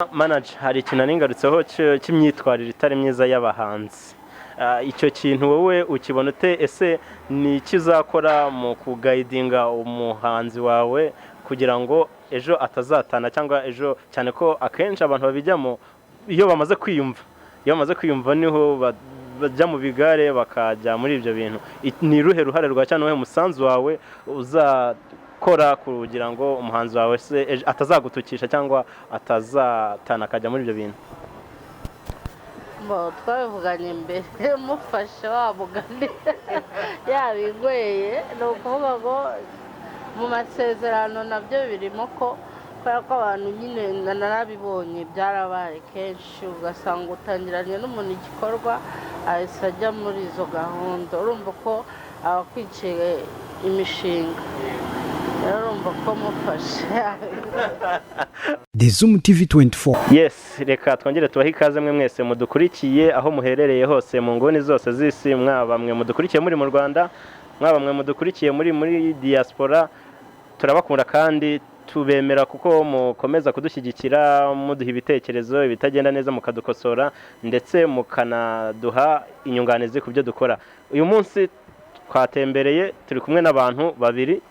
manager hari ikintu ningarutseho cy'imyitwarire itari myiza y'abahanzi. Icyo kintu wowe ukibona ute? Ese ni iki uzakora mu kugaidinga umuhanzi wawe kugira ngo ejo atazatana, cyangwa ejo cyane ko akenshi abantu babijyamo iyo bamaze kwiyumva niho bajya mu bigare bakajya muri ibyo bintu. Ni ruhe ruhare rwa cyane umusanzu wawe uzakora kugira ngo umuhanzi wawe se atazagutukisha cyangwa atazatana akajya muri ibyo bintu? Twabivuganye mbere mufasha wa mugani yabigweye, ni ukuvuga ngo mu masezerano nabyo birimo ko kubera ko abantu nyine narabibonye byarabaye kenshi, ugasanga utangiranye n'umuntu igikorwa ahise ajya muri izo gahunda, urumva ko abakwiciye imishinga, urumva ko mufasha. ZOOM TV24. Yes, reka twongere tubahe ikaze mwe mwese mudukurikiye aho muherereye hose mu nguni zose z'isi, mwaba mwe mudukurikiye muri mu Rwanda, mwaba mwe mudukurikiye muri diaspora. Turabakunda kandi tubemera kuko mukomeza kudushyigikira, muduha ibitekerezo ibitagenda neza mukadukosora, ndetse mukanaduha inyunganizi ku byo dukora. Uyu munsi twatembereye turi kumwe n'abantu babiri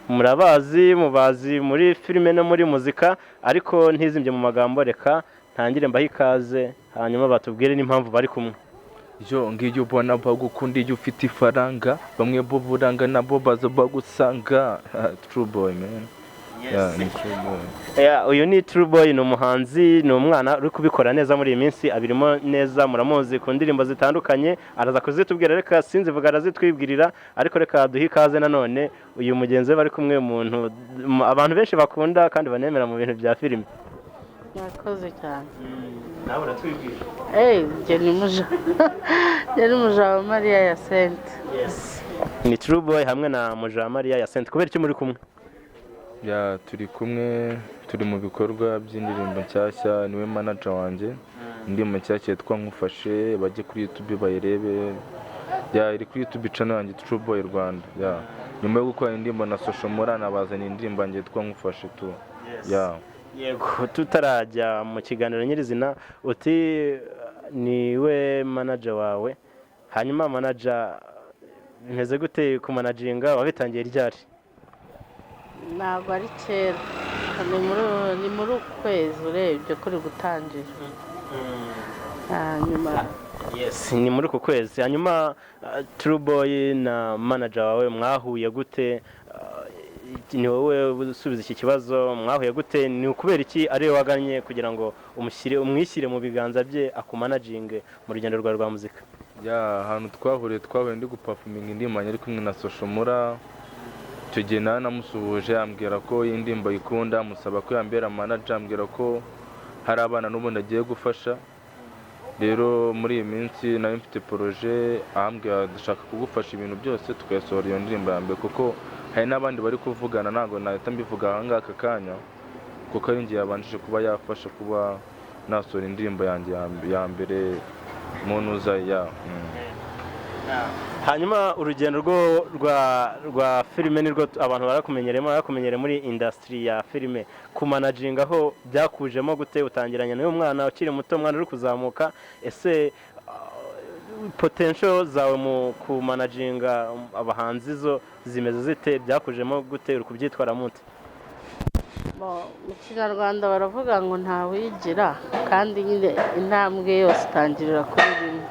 mubazi muri filime no muri muzika, ariko ntizimbye mu magambo. Reka ntangire mbahe ikaze hanyuma batubwire n'impamvu bari kumwe. Yo ngiyo ubona bagukunda iyo ufite ifaranga, bamwe bo buranga nabo baza bagusanga. True boy man. Yeah, ni true boy. Uyu ni True Boy, ni umuhanzi, ni umwana uri kubikora neza muri iyi minsi, abirimo neza, muramuzi ku ndirimbo zitandukanye, araza kuzitubwira. Reka sinzivuga arazitwibwirira, ariko reka duhe ikaze nanone uyu mugenzi we bari kumwe, umuntu abantu benshi bakunda kandi banemera mu bintu bya filime. Yakoze cyane. Nawe uratwibwira? Njye ni Mukarujanga ya Sente. Yes. Ni True Boy hamwe na Mukarujanga ya Sente. Kubera iki muri kumwe? Ya turi kumwe, turi mu bikorwa by'indirimbo nshyashya, niwe manager wanjye. Indirimbo nshyashya yitwa Nkufashe, bajye kuri YouTube bayirebe. Ya iri kuri YouTube channel yanjye True Boy Rwanda. Ya nyuma yo gukora indirimbo na social murana bazana indirimbo yanjye yitwa Nkufashe tu. Ya yego, tutarajya mu kiganiro nyirizina, uti niwe manager wawe, hanyuma manager bimeze gute ku managinga? Wabitangiye ryari? Ntabwo ari kera, ni muri ukwezi urebye kuri gutangira. Hanyuma yes, ni muri uku kwezi. Hanyuma True Boy na manager wawe mwahuye gute? Ni wowe usubiza iki kibazo, mwahuye gute? Ni ukubera iki ari waganye kugira ngo umwishyire mu biganza bye akumanaginge mu rugendo rwa muzika? ya ahantu twahuye ndi guperforminga indirimbo ari kumwe na social mura. Icyo gihe namusuhuje, ambwira ko iyi ndirimbo ayikunda, musaba ko yambera manager, ambwira ko hari abana n'ubundi agiye gufasha. Rero muri iyi minsi nari mfite projet, ambwira dushaka kugufasha ibintu byose tukayasohora iyo ndirimbo ya mbere, kuko hari n'abandi bari kuvugana, ntabwo nahita mbivuga aha ngaha aka kanya, kuko ari ngiye yabanjije kuba yafasha kuba nasohora indirimbo yanjye ya mbere mu ntuza ya. Hanyuma urugendo rwa filime nirwo abantu barakumenyereye muri industry ya filime, kumanaginga aho byakujemo gute? Utangiranye n'uyu mwana ukiri muto, mwana uri kuzamuka, ese potential zawe mu kumanaginga abahanzi zo zimeze zite? Byakujemo gute? uri kubyitwara mute? mu Kinyarwanda baravuga ngo ntawigira, kandi nyine intambwe yose itangirira kuri rimwe.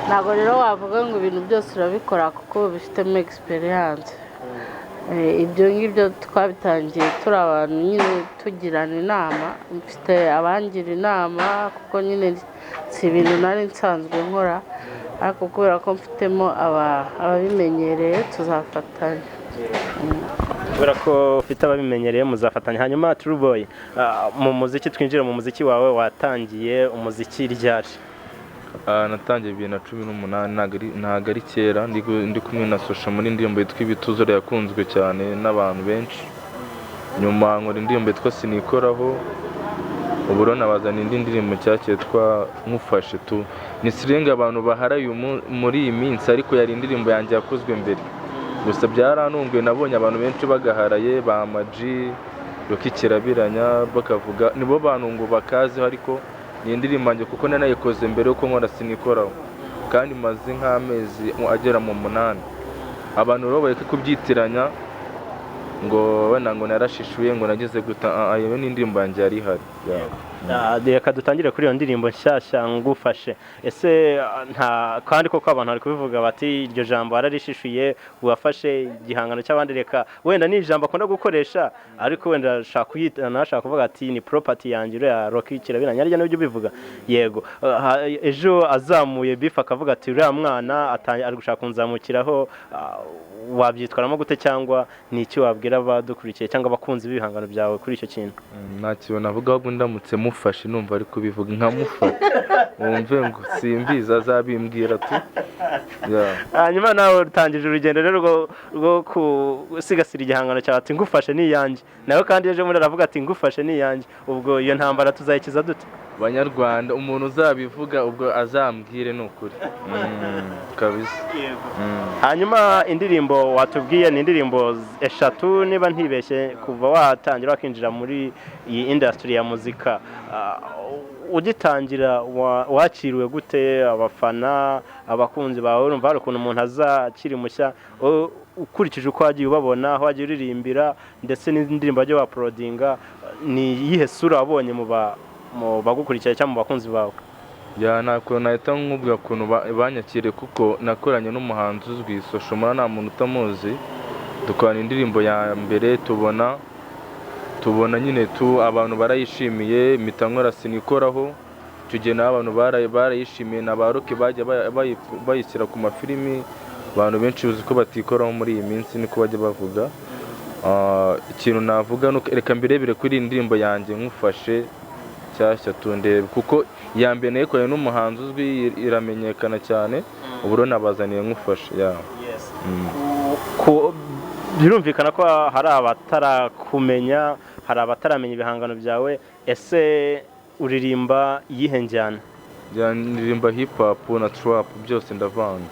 Ntabwo rero wavuga ngo ibintu byose urabikora kuko bifitemo experience. Ibyo ngibyo twabitangiye turi abantu nyine tugirana inama, mfite abangira inama kuko nyine si ibintu nari nsanzwe nkora, ariko kubera ko mfitemo ababimenyereye tuzafatanya. Kubera ko ufite ababimenyereye muzafatanya. Hanyuma True Boy, mu muziki, twinjira mu muziki wawe, watangiye umuziki ryari? Natangiye 2018, ntabwo ari kera. Ndi kumwe na social muri indirimbo yitwa Ibituzure yakunzwe cyane n'abantu benshi. Nyuma nkora indirimbo yitwa Sinikoraho, ubu rero nabazana indi ndirimbo nshyashya yitwa Nkufashe tu. Ni sirenga abantu baharaye muri iyi minsi, ariko yari indirimbo yanjye yakozwe mbere. Gusa byarantunguye, nabonye abantu benshi bagaharaye, ba Maji Roki kirabiranya bakavuga nibo bantu ngo bakazeho ariko ni indirimbo yanjye kuko nanayikoze mbere yuko nkora sinikoraho kandi maze nk'amezi agera mu 8 abantu rero bareke kubyitiranya ngo wenda ngo narashishuye ngo nageze guta ayo n'indirimbo yanjye yari ihari. Reka dutangire kuri iyo ndirimbo nshyashya ngufashe. Ese nta kandi koko abantu bari kubivuga bati iryo jambo ararishishuye wafashe igihangano cy'abandi, reka wenda ni ijambo akunda gukoresha ariko wenda ashaka kuyitana, ashaka kuvuga ati ni property yanjye ya Roki kirabiranya arya n'ibyo bivuga. Yego, ejo azamuye bifa akavuga ati uriya mwana ari gushaka kunzamukiraho, wabyitwaramo gute cyangwa ni iki wabwira abadukurikiye cyangwa abakunzi b'ibihangano byawe kuri icyo kintu? Nta kintu navuga ahubwo ndamutse mufashe numva ari kubivuga nkamufata wumve ngo simbiza azabimbwira tu. Hanyuma nawe utangije urugendo rero rwo gusigasira igihangano cyawe ati ngufashe ni iyanjye, nawe kandi ejo muri aravuga ati ngufashe ni iyanjye. Ubwo iyo ntambara tuzayikiza dute? Banyarwanda umuntu uzabivuga ubwo azambwire n'ukuri kabisa. Hanyuma indirimbo watubwiye ni indirimbo 3 niba ntibeshye kuva watangira wakinjira muri iyi industry ya muzika. Ugitangira wakiriwe gute abafana abakunzi bawe? Urumva hari ukuntu umuntu azakiri mushya ukurikije uko wagiye ubabona aho wagiye uririmbira ndetse n'indirimbo wagiye waprodinga, ni iyihe sura wabonye mu bagukurikira cyangwa mu bakunzi bawe? Nako nahita nkubwira ukuntu banyakire kuko nakoranye n'umuhanzi uzwi Soshomora, nta muntu utamuzi. Dukorana indirimbo ya mbere tubona nyine abantu barayishimiye, mitankora sinikoraho tugena abantu barayishimiye na baroke bajya bayishyira ku mafilimi. Abantu benshi uzi ko batikoraho muri iyi minsi niko bajya bavuga. Ikintu navuga nuko reka mbirebere kuri indirimbo yanjye ngufashe cyashya tundebe kuko ya mbere nayikoranye n'umuhanzi uzwi iramenyekana cyane, uburo nabazaniye ngufashe. Birumvikana ko hari abatarakumenya, hari abataramenya ibihangano byawe. Ese uririmba yihe njyana? Ndirimba hip hop na trap byose ndavanga.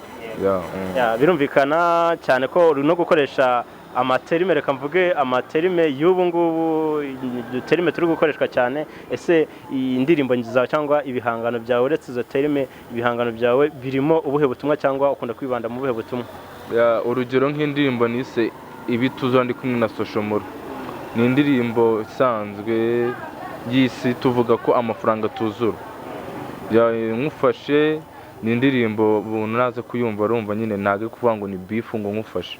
Birumvikana cyane ko uri no gukoresha amaterime, reka mvuge amaterime y'ubu ngubu, duterime turi gukoreshwa cyane. Ese indirimbo zawe cyangwa ibihangano byawe uretse izo terime, ibihangano byawe birimo ubuhe butumwa cyangwa ukunda kwibanda mu buhe butumwa? Urugero nk'indirimbo nise ibituzo ndi kumwe na Soshomora, ni indirimbo isanzwe y'isi tuvuga ko amafaranga tuzura. Ngufashe ni indirimbo ubuntu naze kuyumva urumva nyine ntage kuvuga ngo ni beef ngo ngufashe.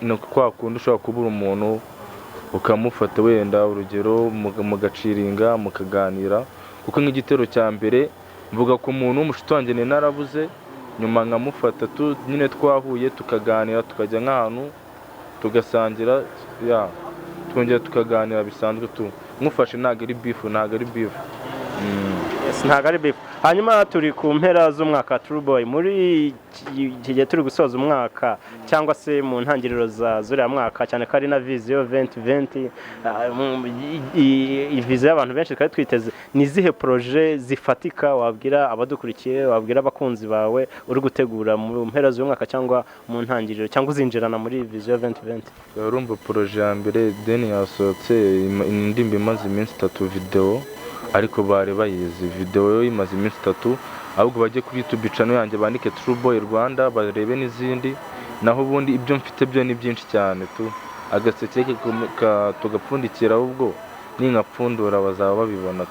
No kwa kundi ushobora kubura umuntu ukamufata wenda urugero mugaciringa mukaganira, kuko nk'igitero cya mbere mvuga ko umuntu w'umushuti wanjye narabuze, nyuma nkamufata nyine twahuye tukaganira tukajya nk'ahantu tugasangira twongera tukaganira bisanzwe ngufashe ntago ari beef, ntago ari beef. Ntago ari beef. Hanyuma turi ku mpera z'umwaka True Boy, muri iki gihe turi gusoza umwaka cyangwa se mu ntangiriro za zuriya mwaka, cyane ko ari na vision 2020, vision y'abantu benshi kandi twiteze. Ni izihe projet zifatika wabwira abadukurikiye, wabwira abakunzi bawe uri gutegura mu mpera z'umwaka cyangwa mu ntangiriro cyangwa uzinjirana muri vision 2020? Urumva projet ya mbere deni yasohotse indirimbo imaze iminsi 3 video, ariko bari bayizi video yo imaze iminsi 3, ahubwo bajye kuri YouTube channel yanjye bandike True Boy Rwanda barebe n'izindi. Naho ubundi ibyo mfite byo ni byinshi cyane agaseke tugapfundikira, ahubwo ninkapfundura bazaba babibona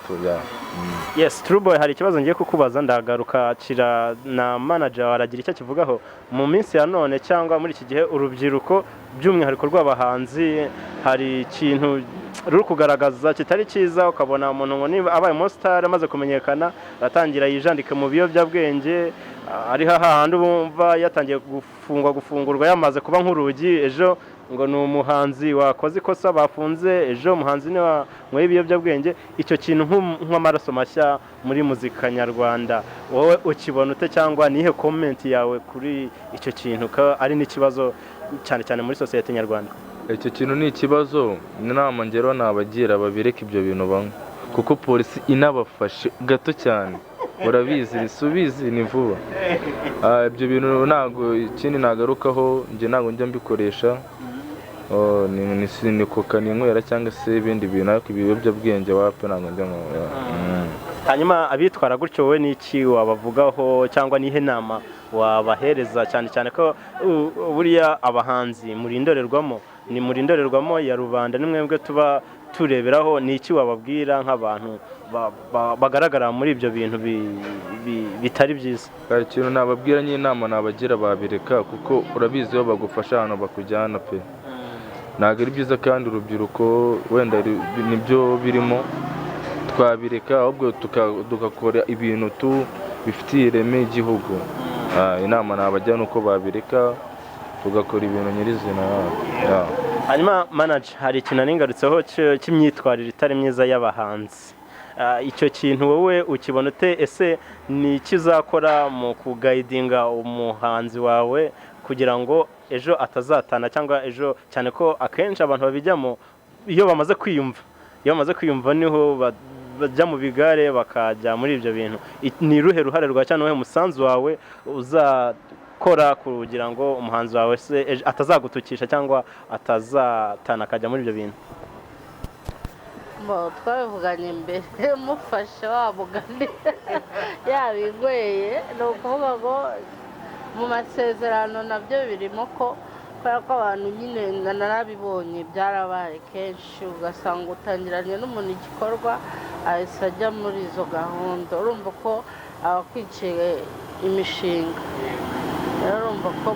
Yes, True Boy, hari ikibazo ngiye kukubaza ndagaruka kira na manager waragira icyo kivugaho. Mu minsi ya none cyangwa muri iki gihe urubyiruko by'umwihariko rw'abahanzi hari ikintu ruri kugaragaza kitari cyiza, ukabona umuntu ngo niba abaye monster amaze kumenyekana atangira yijandika mu biyobyabwenge, ari hahandi bumva yatangiye gufungurwa yamaze kuba nk'urugi, ejo ngo ni umuhanzi wakoze ikosa bafunze, ejo umuhanzi ni wanyweye ibiyobyabwenge. Icyo kintu nk'amaraso mashya muri muzika nyarwanda wowe ukibona ute cyangwa nihe comment yawe kuri icyo kintu ko ari n'ikibazo cyane cyane muri societe nyarwanda? Icyo kintu ni ikibazo, inama ngero nabagira babireka ibyo bintu bamwe, kuko polisi inabafashe gato cyane, urabizi bisubizi ni vuba. Ibyo bintu ntago ikindi nagarukaho, nge ntago njya mbikoresha ni koka n'inywera cyangwa se ibindi bintu ariko ibiyobyabwenge wapi ntabwo njya mu hanyuma abitwara gutyo wowe n'iki wabavugaho cyangwa nihe nama wabahereza cyane cyane ko buriya abahanzi muri indorerwamo ya rubanda ni mwebwe tuba tureberaho n'iki wababwira nk'abantu bagaragara muri ibyo bintu bitari byiza? ikintu nababwira n'inama nabagira babireka kuko urabizi iyo bagufasha ahantu bakujyana pe ntabwo ari byiza kandi urubyiruko wenda nibyo birimo twabireka ahubwo tugakora ibintu bifitiye ireme igihugu. Inama nabajya nuko babireka tugakora ibintu nyirizina. Hanyuma manager hari ikintu ningarutseho cy'imyitwarire itari myiza y'abahanzi. Icyo kintu wowe ukibona ute? Ese ni ikizakora mu kugaidinga umuhanzi wawe kugira ngo ejo atazatana cyangwa ejo cyane ko akenshi abantu babijyamo iyo bamaze kwiyumva niho bajya mu bigare bakajya muri ibyo bintu. Ni ruhe ruhare rwa cyane wowe musanzu wawe uzakora kugira ngo umuhanzi wawe se atazagutukisha cyangwa atazatana akajya muri ibyo bintu? Twabivuganye mbere mufashe wa mugani yabigweye ni ukuvuga ngo mu masezerano nabyo birimo ko kubera ko abantu nyine narabibonye byarabaye kenshi ugasanga utangiranye n'umuntu igikorwa ahise ajya muri izo gahunda urumva ko abakwiciye imishinga urumva ko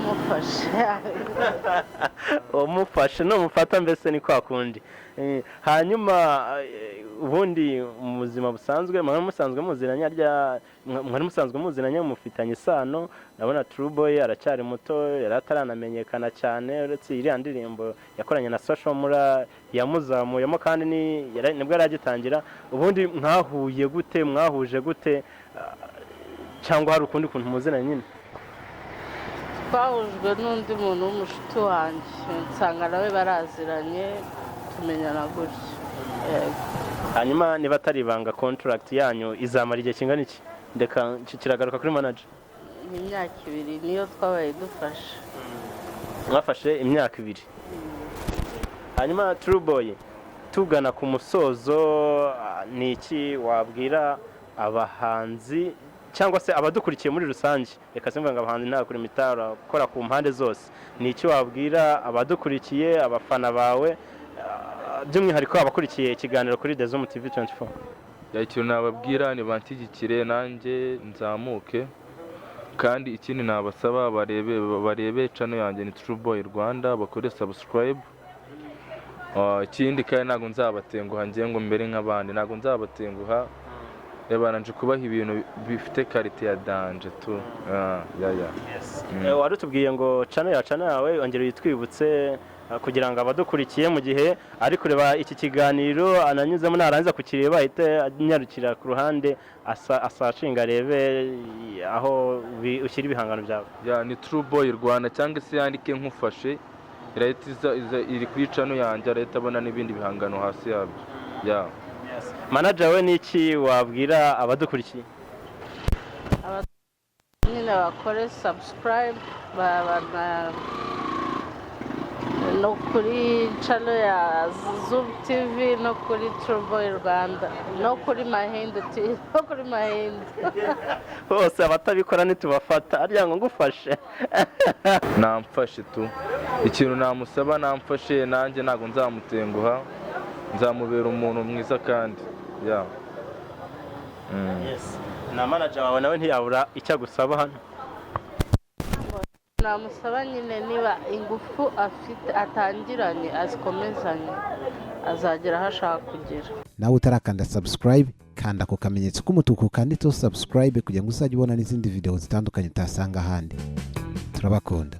mufashe numufata mbese ni kwa kundi. Hanyuma ubundi mu buzima busanzwe mwari musanzwe muziranye mufitanye isano. Ndabona Twaguye aracyari muto yari ataranamenyekana cyane uretse iriya ndirimbo yakoranye na Social Mura yamuzamuyemo kandi nibwo yaragitangira. Ubundi mwahuje gute cyangwa hari ukundi kuntu muziranye nyine? Twahujwe n'undi muntu w'umushuti wanjye nsanga nawe baraziranye tumenyana gutyo. Hanyuma niba atari ibanga contract yanyu izamara igihe kingana iki? Ndeka kiragaruka kuri manager. Imyaka 2 niyo twabaye dufashe. Mwafashe imyaka 2. Hanyuma Twaguye tugana ku musozo ni iki wabwira abahanzi cyangwa se abadukurikiye muri rusange? Reka simvuga ngo abahanzi nta kuri mitara gukora ku mpande zose. Ni iki wabwira abadukurikiye abafana bawe by'umwihariko abakurikiye ikiganiro kuri ZOOM TV24? Ikintu nababwira ni bantigikire nanjye nzamuke kandi ikindi nabasaba barebe channel yanjye ni Twaguye Rwanda bakore subscribe. Ikindi kandi ntago nzabatenguha ngiye ngo mbere nk'abandi ntago nzabatenguha yabananje kubaha ibintu bifite karite ya danje tu. Wari utubwiye ngo channel yawe ongera uyitwibutse kugira ngo abadukurikiye mu gihe ari kureba iki kiganiro ananyuzemo narangiza kukireba ahite anyarukira ku ruhande asashinga arebe aho ushyira ibihangano byawe. Ni Twaguye Rwanda cyangwa se yandike nkufashe iri kuri channel yanjye arahita abona n'ibindi bihangano hasi yabyo. Manager we n'iki wabwira abadukurikiye? Nyine bakore subscribe no kuri channel ya ZOOM TV no kuri Twaguye Rwanda no kuri Mahinde no kuri Mahinde hose abatabikora nitubafata arya ngo ngufashe. Namfashe tu ikintu namusaba namfashe nanjye ntago nzamutenguha nzamubera umuntu mwiza kandi na manager wawe nawe ntiyabura icyo agusaba hano? Namusaba nyine niba ingufu afite atangiranye azikomezanye azagera aho ashaka kugera. Nawe utarakanda subscribe kanda ku kamenyetso k'umutuku kanditseho subscribe kugira ngo uzajye ubona n'izindi video zitandukanye utasanga ahandi. Turabakunda.